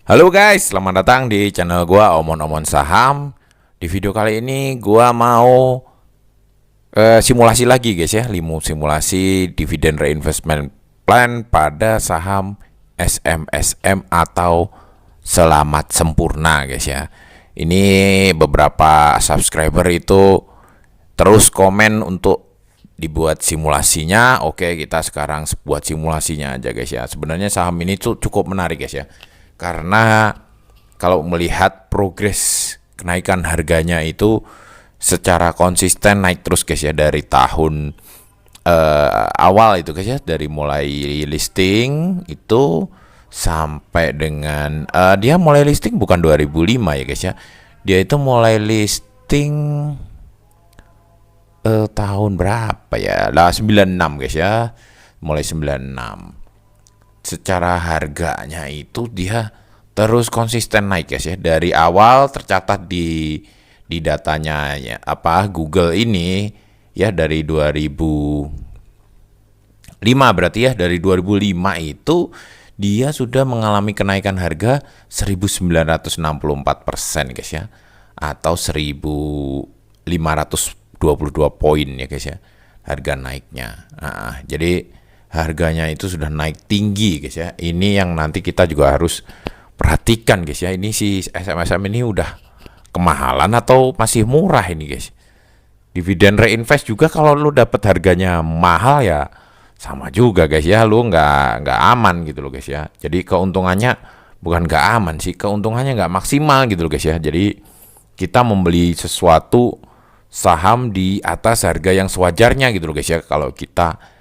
Halo guys, selamat datang di channel gua Omon Saham. Di video kali ini gua mau simulasi lagi guys ya, simulasi dividen reinvestment plan pada saham SMSM atau Selamat Sempurna guys ya. Ini beberapa subscriber itu terus komen untuk dibuat simulasinya. Oke, kita sekarang buat simulasinya aja guys ya. Sebenarnya saham ini tuh cukup menarik guys ya. Karena kalau melihat progres kenaikan harganya itu secara konsisten naik terus guys ya dari tahun awal itu guys ya, dari mulai listing itu sampai dengan dia mulai listing bukan 2005 ya guys ya. Dia itu mulai listing tahun berapa ya? Lah 96 guys ya. Mulai 96. Secara harganya itu dia terus konsisten naik guys ya. Dari awal tercatat di datanya ya, Google ini ya, dari 2005 berarti ya, dari 2005 itu dia sudah mengalami kenaikan harga 1964% guys ya, atau 1522 poin ya guys ya, harga naiknya. Jadi harganya itu sudah naik tinggi guys ya. Ini yang nanti kita juga harus perhatikan guys ya. Ini si SMSM ini udah kemahalan atau masih murah ini guys. Dividen reinvest juga kalau lu dapat harganya mahal ya sama juga guys ya, lu nggak aman gitu loh guys ya. Jadi keuntungannya bukan nggak aman sih, keuntungannya nggak maksimal gitu loh guys ya. Jadi kita membeli sesuatu saham di atas harga yang sewajarnya gitu loh guys ya, kalau kita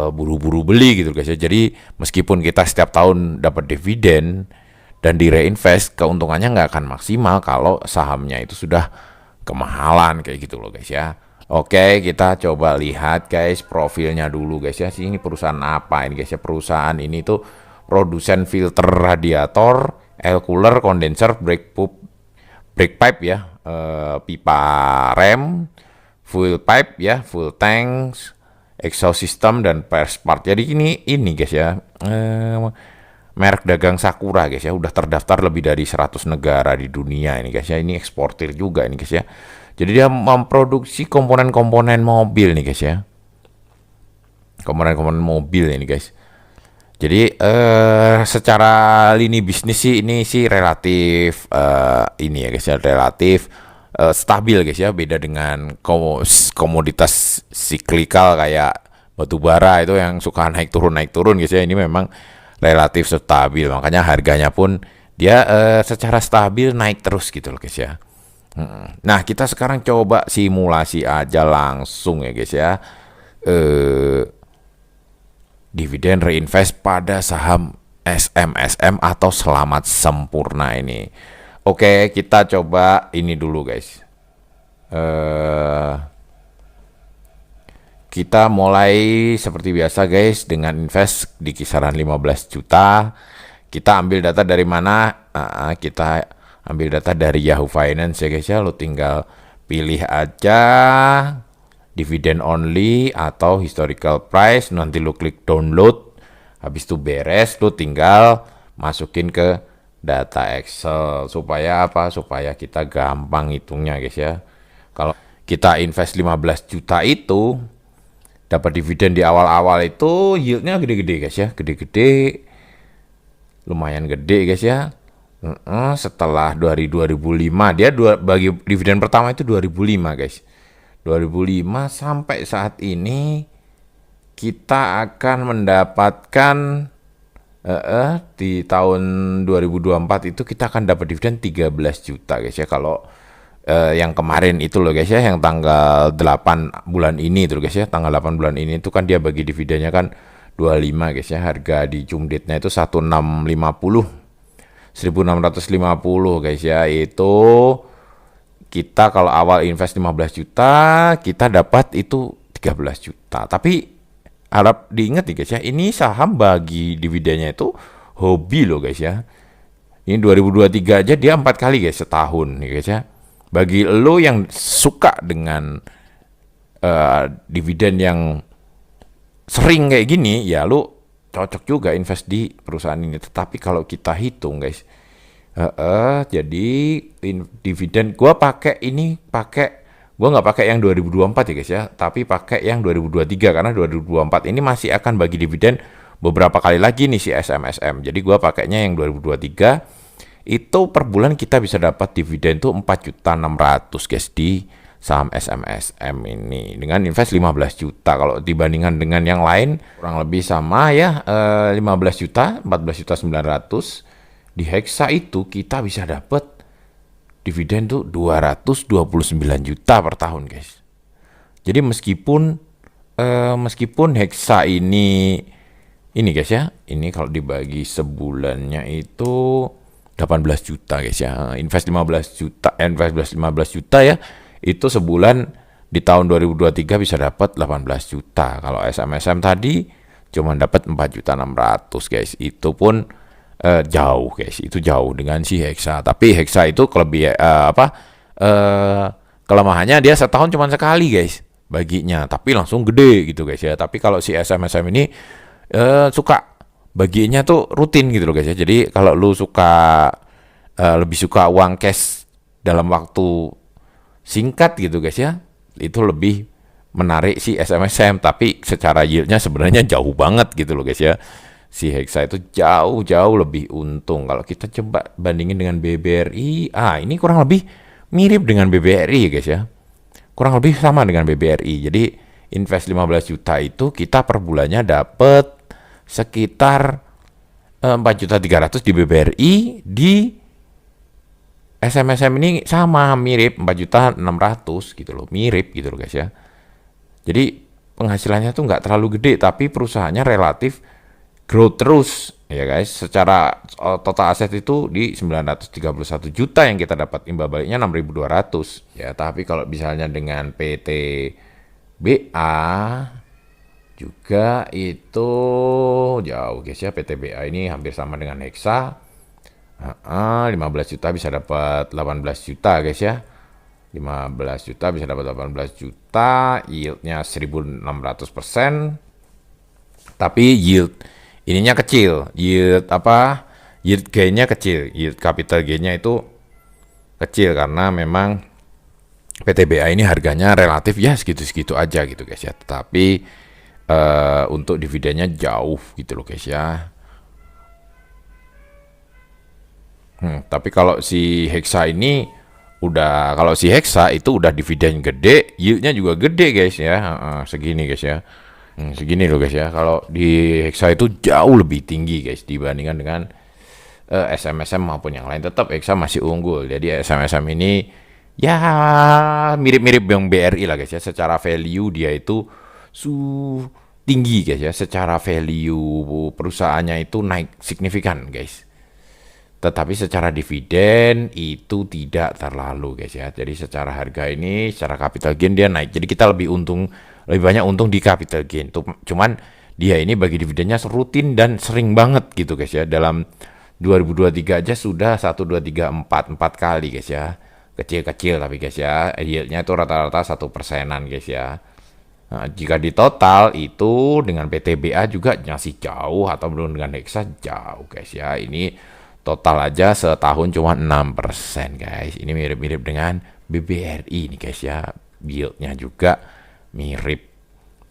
buru-buru beli gitu guys ya. Jadi meskipun kita setiap tahun dapat dividen dan di reinvest, keuntungannya nggak akan maksimal kalau sahamnya itu sudah kemahalan kayak gitu loh guys ya. Oke, kita coba lihat guys profilnya dulu guys ya. Ini perusahaan apa ini guys ya? Perusahaan ini tuh produsen filter radiator, air cooler, condenser, brake pipe ya, pipa rem, fuel pipe ya, fuel tanks, exhaust system, dan spare part. Jadi ini guys ya, merek dagang Sakura guys ya, udah terdaftar lebih dari 100 negara di dunia ini guys ya. Ini eksportir juga ini guys ya. Jadi dia memproduksi komponen-komponen mobil nih guys ya, komponen-komponen mobil ini guys. Jadi secara lini bisnis sih ini sih relatif ini ya guys ya, relatif stabil guys ya. Beda dengan komoditas siklikal kayak batu bara itu yang suka naik turun guys ya. Ini memang relatif stabil, makanya harganya pun dia secara stabil naik terus gitu loh guys ya. Nah, kita sekarang coba simulasi aja langsung ya guys ya. Dividen reinvest pada saham SMSM atau Selamat Sempurna ini. Oke, kita coba ini dulu guys. Kita mulai seperti biasa guys dengan invest di kisaran 15 juta. Kita ambil data dari mana? Kita ambil data dari Yahoo Finance ya guys ya. Lo tinggal pilih aja dividend only atau historical price, nanti lu klik download, habis itu beres, lu tinggal masukin ke data Excel. Supaya apa? Supaya kita gampang hitungnya guys ya. Kalau kita invest 15 juta itu dapat dividen di awal-awal itu yieldnya gede-gede guys ya, gede-gede, lumayan gede guys ya. Setelah dari 2005 dia bagi dividen pertama itu 2005 guys. 2005 sampai saat ini kita akan mendapatkan di tahun 2024 itu kita akan dapat dividen 13 juta guys ya. Kalau yang kemarin itu loh guys ya, yang tanggal 8 bulan ini itu guys ya, tanggal 8 bulan ini itu kan dia bagi dividennya kan 25 guys ya. Harga di Cumditnya itu 1650 guys ya. Itu kita kalau awal invest 15 juta, kita dapat itu 13 juta. Tapi harap diingat nih guys ya, ini saham bagi dividennya itu hobi loh guys ya. Ini 2023 aja dia 4 kali guys setahun nih guys ya. Bagi lo yang suka dengan dividen yang sering kayak gini, ya lo cocok juga invest di perusahaan ini. Tetapi kalau kita hitung guys, jadi dividen gua nggak pakai yang 2024 ya guys ya, tapi pakai yang 2023 karena 2024 ini masih akan bagi dividen beberapa kali lagi nih si SMSM. Jadi gua pakainya yang 2023 itu per bulan kita bisa dapat dividen tuh 4.600.000 guys di saham SMSM ini dengan invest 15 juta. Kalau dibandingkan dengan yang lain kurang lebih sama ya, 15 juta, 14.900.000. Di Hexa itu kita bisa dapat dividen tuh 229 juta per tahun guys. Jadi meskipun Hexa ini guys ya, ini kalau dibagi sebulannya itu 18 juta guys ya. Invest 15 juta ya. Itu sebulan di tahun 2023 bisa dapat 18 juta. Kalau SMSM tadi cuma dapat 4.600.000 guys. Itu pun jauh guys. Itu jauh dengan si Hexa. Tapi Hexa itu kelemahannya dia setahun cuma sekali guys baginya, tapi langsung gede gitu guys ya. Tapi kalau si SMSM ini suka baginya tuh rutin gitu loh guys ya. Jadi kalau lu lebih suka uang cash dalam waktu singkat gitu guys ya, itu lebih menarik si SMSM. Tapi secara yieldnya sebenarnya jauh banget gitu loh guys ya. Si Hexa itu jauh lebih untung. Kalau kita coba bandingin dengan BBRI, ini kurang lebih mirip dengan BBRI ya guys ya. Kurang lebih sama dengan BBRI. Jadi invest 15 juta itu kita per bulannya dapat sekitar 4.300.000 di BBRI. Di SMSM ini sama, mirip 4.600.000 gitu loh, mirip gitu loh guys ya. Jadi penghasilannya tuh nggak terlalu gede, tapi perusahaannya relatif growth terus ya guys. Secara total aset itu di 931 juta yang kita dapat, imbal baliknya 6.200 ya. Tapi kalau misalnya dengan PTBA juga itu jauh guys ya. PTBA ini hampir sama dengan Hexa. 15 juta bisa dapat 18 juta guys ya. 15 juta bisa dapat 18 juta, yieldnya 1.600%. Tapi yield ininya kecil, yield gainnya kecil, yield capital gainnya itu kecil karena memang PTBA ini harganya relatif ya segitu-segitu aja gitu guys ya. Tetapi untuk dividennya jauh gitu loh guys ya. Tapi kalau si Hexa kalau si Hexa itu udah dividen gede, yieldnya juga gede guys ya. Segini guys ya. Segini loh guys ya. Kalau di Hexa itu jauh lebih tinggi guys dibandingkan dengan SMSM maupun yang lain. Tetap Hexa masih unggul. Jadi SMSM ini ya mirip-mirip yang BRI lah guys ya. Secara value dia itu tinggi guys ya. Secara value perusahaannya itu naik signifikan guys. Tetapi secara dividen itu tidak terlalu guys ya. Jadi secara harga ini, secara capital gain dia naik. Jadi kita lebih banyak untung di capital gain. Cuman dia ini bagi dividennya rutin dan sering banget gitu guys ya. Dalam 2023 aja sudah 1, 2, 3, 4 kali guys ya. Kecil-kecil tapi guys ya. Yieldnya itu rata-rata 1%-an guys ya. Nah, jika di total itu dengan PTBA juga masih jauh, atau belum dengan Hexa jauh guys ya. Ini total aja setahun cuma 6% guys. Ini mirip-mirip dengan BBRI nih guys ya. Yieldnya juga mirip.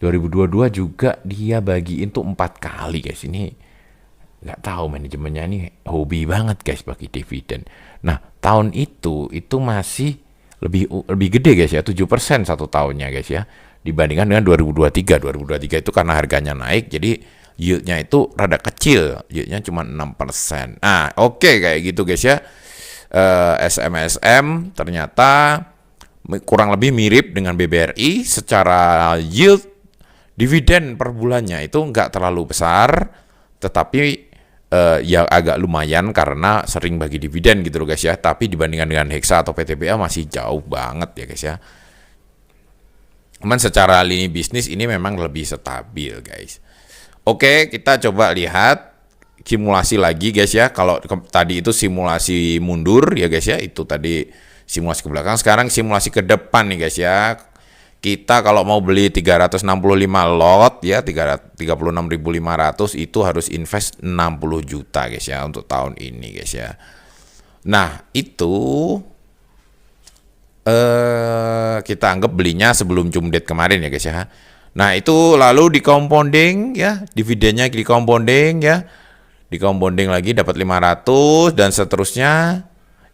2022 juga dia bagiin tuh 4 kali guys. Ini nggak tahu manajemennya ini hobi banget guys bagi dividen. Nah tahun itu masih lebih gede guys ya. 7% satu tahunnya guys ya. Dibandingkan dengan 2023. 2023 itu karena harganya naik jadi yieldnya itu rada kecil, yieldnya cuma 6%. Nah, oke kayak gitu guys ya. SMSM ternyata kurang lebih mirip dengan BBRI secara yield dividen per bulannya itu nggak terlalu besar, tetapi ya agak lumayan karena sering bagi dividen gitu loh guys ya. Tapi dibandingkan dengan Hexa atau PTBA masih jauh banget ya guys ya. Cuman secara lini bisnis ini memang lebih stabil guys. Oke, kita coba lihat simulasi lagi guys ya. Kalau tadi itu simulasi mundur ya guys ya, itu tadi simulasi ke belakang. Sekarang simulasi ke depan nih guys ya. Kita kalau mau beli 365 lot ya 36.500 itu harus invest 60 juta guys ya untuk tahun ini guys ya. Nah, itu kita anggap belinya sebelum Jum date kemarin ya guys ya. Nah, itu lalu di compounding ya, dividennya di compounding ya. Di compounding lagi dapat 500 dan seterusnya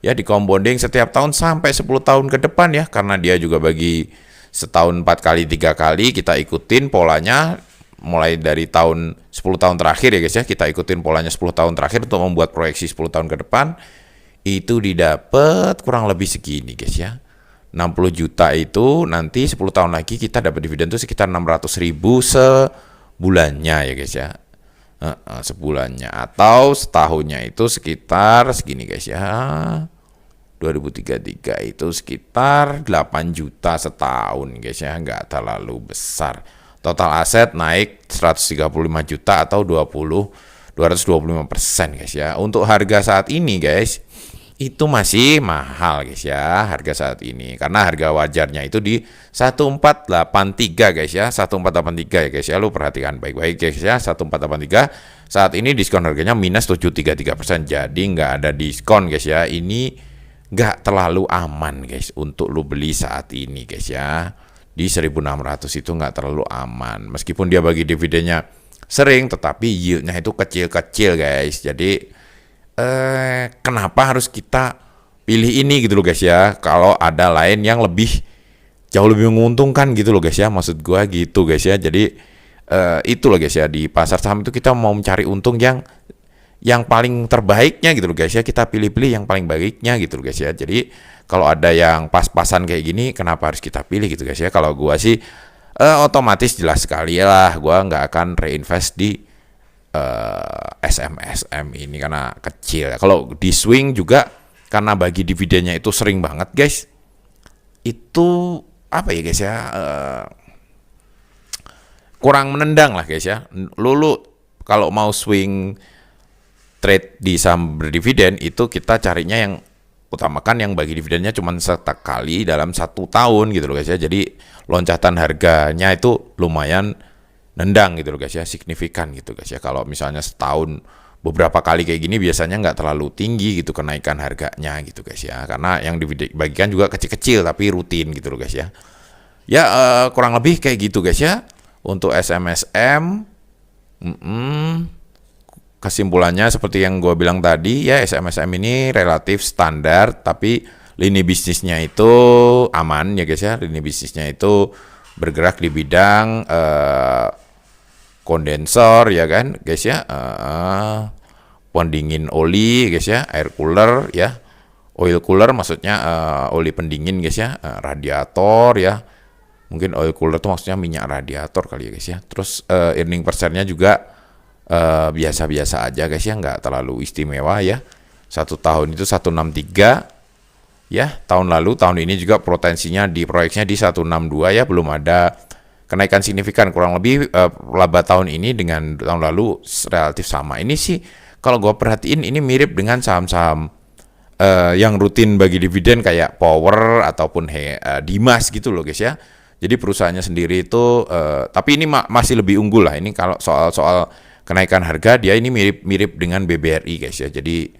ya, di compounding setiap tahun sampai 10 tahun ke depan ya, karena dia juga bagi setahun 4 kali 3 kali. Kita ikutin polanya mulai dari 10 tahun terakhir ya guys ya, kita ikutin polanya 10 tahun terakhir untuk membuat proyeksi 10 tahun ke depan. Itu didapat kurang lebih segini guys ya, 60 juta itu nanti 10 tahun lagi kita dapat dividen itu sekitar 600.000 sebulannya ya guys ya. Sebulannya atau setahunnya itu sekitar segini guys ya, 2033 itu sekitar 8 juta setahun guys ya, nggak terlalu besar. Total aset naik 135 juta atau 225% guys ya. Untuk harga saat ini guys, itu masih mahal guys ya, harga saat ini. Karena harga wajarnya itu di 1483 guys ya, 1483 ya guys ya. Lu perhatikan baik-baik guys ya, 1483. Saat ini diskon harganya minus 733%. Jadi nggak ada diskon guys ya. Ini nggak terlalu aman guys untuk lu beli saat ini guys ya. Di 1600 itu nggak terlalu aman, meskipun dia bagi dividennya sering, tetapi yieldnya itu kecil-kecil guys. Jadi kenapa harus kita pilih ini gitu loh guys ya, kalau ada lain yang jauh lebih menguntungkan gitu loh guys ya, maksud gua gitu guys ya. Jadi itu loh guys ya, di pasar saham itu kita mau mencari untung yang paling terbaiknya gitu loh guys ya, kita pilih-pilih yang paling baiknya gitu loh guys ya. Jadi kalau ada yang pas-pasan kayak gini, kenapa harus kita pilih gitu guys ya. Kalau gua sih otomatis jelas sekali lah, gua nggak akan reinvest di SMSM ini karena kecil. Kalau di swing juga karena bagi dividennya itu sering banget guys, itu apa ya guys ya, kurang menendang lah guys ya. Lu kalau mau swing trade di saham berdividen itu kita carinya yang utamakan yang bagi dividennya cuma sekali dalam 1 tahun gitu loh guys ya. Jadi loncatan harganya itu lumayan nendang gitu loh guys ya, signifikan gitu guys ya. Kalau misalnya setahun beberapa kali kayak gini biasanya nggak terlalu tinggi gitu kenaikan harganya gitu guys ya, karena yang dibagikan juga kecil-kecil tapi rutin gitu loh guys ya. Ya kurang lebih kayak gitu guys ya untuk SMSM. Kesimpulannya seperti yang gue bilang tadi ya, SMSM ini relatif standar, tapi lini bisnisnya itu aman ya guys ya. Lini bisnisnya itu bergerak di bidang kondensor ya kan guys ya, pendingin oli guys ya, air cooler ya, oil cooler maksudnya oli pendingin guys ya, radiator ya. Mungkin oil cooler itu maksudnya minyak radiator kali ya guys ya. Terus earning per share-nya juga biasa-biasa aja guys ya, nggak terlalu istimewa ya. 1 tahun itu 163 ya, tahun lalu, tahun ini juga potensinya di proyeksinya di 162 ya, belum ada kenaikan signifikan. Kurang lebih laba tahun ini dengan tahun lalu relatif sama. Ini sih kalau gue perhatiin ini mirip dengan saham-saham yang rutin bagi dividen kayak Power ataupun Dimas gitu loh guys ya. Jadi perusahaannya sendiri itu tapi ini masih lebih unggul lah. Ini kalau soal kenaikan harga dia ini mirip dengan BBRI guys ya. Jadi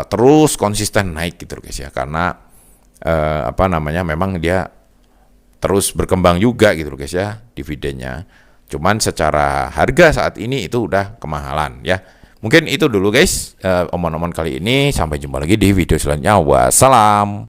terus konsisten naik gitu guys ya, karena memang dia terus berkembang juga gitu guys ya dividennya. Cuman secara harga saat ini itu udah kemahalan ya. Mungkin itu dulu guys omong-omong kali ini. Sampai jumpa lagi di video selanjutnya. Wassalam.